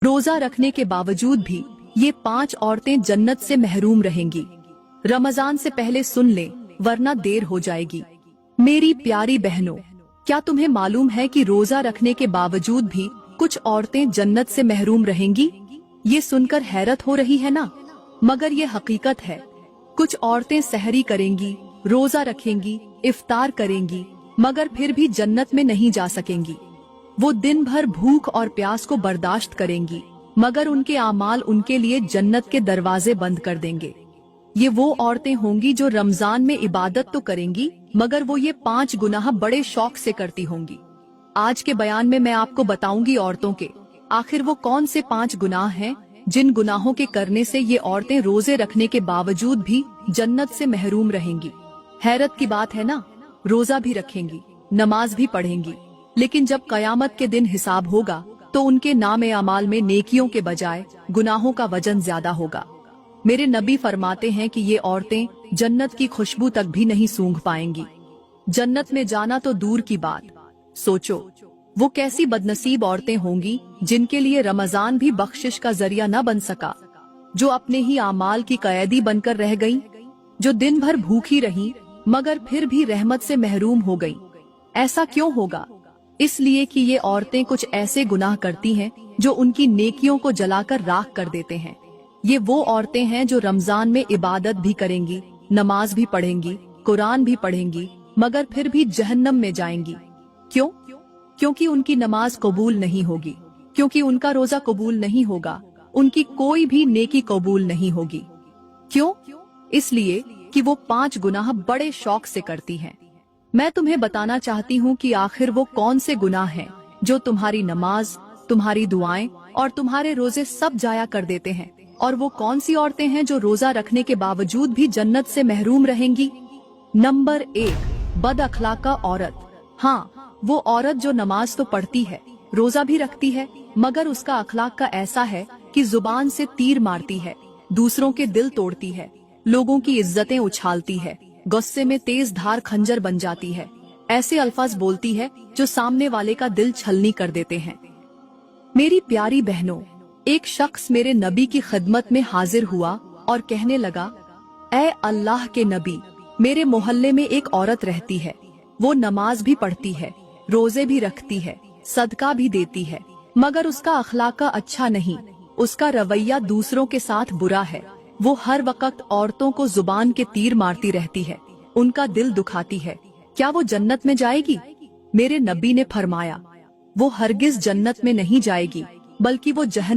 रोजा रखने के बावजूद भी ये 5 औरतें जन्नत से महरूम रहेंगी। रमजान से पहले सुन लें, वरना देर हो जाएगी। मेरी प्यारी बहनों, क्या तुम्हें मालूम है कि रोजा रखने के बावजूद भी कुछ औरतें जन्नत से महरूम रहेंगी? ये सुनकर हैरत हो रही है ना, मगर ये हकीकत है। कुछ औरतें सहरी करेंगी, रोजा रखेंगी, इफ्तार करेंगी, मगर फिर भी जन्नत में नहीं जा सकेंगी। वो दिन भर भूख और प्यास को बर्दाश्त करेंगी, मगर उनके आमाल उनके लिए जन्नत के दरवाजे बंद कर देंगे। ये वो औरतें होंगी जो रमजान में इबादत तो करेंगी, मगर वो ये 5 गुनाह बड़े शौक से करती होंगी। आज के बयान में मैं आपको बताऊंगी औरतों के आखिर वो कौन से 5 गुनाह हैं जिन गुनाहों के करने से ये औरतें रोजे रखने के बावजूद भी जन्नत से महरूम रहेंगी। हैरत की बात है ना, रोजा भी रखेंगी, नमाज भी पढ़ेंगी, लेकिन जब कयामत के दिन हिसाब होगा तो उनके नामे अमाल में नेकियों के बजाय गुनाहों का वजन ज्यादा होगा। मेरे नबी फरमाते हैं कि ये औरतें जन्नत की खुशबू तक भी नहीं सूंघ पाएंगी। जन्नत में जाना तो दूर की बात, सोचो वो कैसी बदनसीब औरतें होंगी जिनके लिए रमजान भी बख्शिश का जरिया न बन सका, जो अपने ही आमाल की कैदी बनकर रह गईं, जो दिन भर भूखी रहीं मगर फिर भी रहमत से महरूम हो गईं। ऐसा क्यों होगा? इसलिए कि ये औरतें कुछ ऐसे गुनाह करती हैं जो उनकी नेकियों को जलाकर राख कर देते हैं। ये वो औरतें हैं जो रमजान में इबादत भी करेंगी, नमाज भी पढ़ेंगी, कुरान भी पढ़ेंगी, मगर फिर भी जहन्नम में जाएंगी। क्यों? क्योंकि उनकी नमाज कबूल नहीं होगी, क्योंकि उनका रोजा कबूल नहीं होगा, उनकी कोई भी नेकी कबूल नहीं होगी। क्यों? इसलिए कि वो 5 गुनाह बड़े शौक से करती हैं। मैं तुम्हें बताना चाहती हूँ कि आखिर वो कौन से गुनाह हैं जो तुम्हारी नमाज, तुम्हारी दुआएं और तुम्हारे रोजे सब जाया कर देते हैं, और वो कौन सी औरतें हैं जो रोजा रखने के बावजूद भी जन्नत से महरूम रहेंगी। नंबर 1, बद अखलाका औरत। हाँ, वो औरत जो नमाज तो पढ़ती है, रोजा भी रखती है, मगर उसका अखलाक का ऐसा है कि जुबान से तीर मारती है, दूसरों के दिल तोड़ती है, लोगों की इज्जतें उछालती है, गुस्से में तेज धार खंजर बन जाती है, ऐसे अल्फाज बोलती है जो सामने वाले का दिल छलनी कर देते हैं। मेरी प्यारी बहनों, एक शख्स मेरे नबी की खिदमत में हाजिर हुआ और कहने लगा, ऐ अल्लाह के नबी, मेरे मोहल्ले में एक औरत रहती है, वो नमाज भी पढ़ती है, रोजे भी रखती है, सदका भी देती है, मगर उसका अखलाका अच्छा नहीं, उसका रवैया दूसरों के साथ बुरा है, वो हर वक्त औरतों को जुबान के तीर मारती रहती है, उनका दिल दुखाती है, क्या वो जन्नत में जाएगी? मेरे नबी ने फरमाया, वो हरगिज जन्नत में नहीं जाएगी, बल्कि वो जहन्नम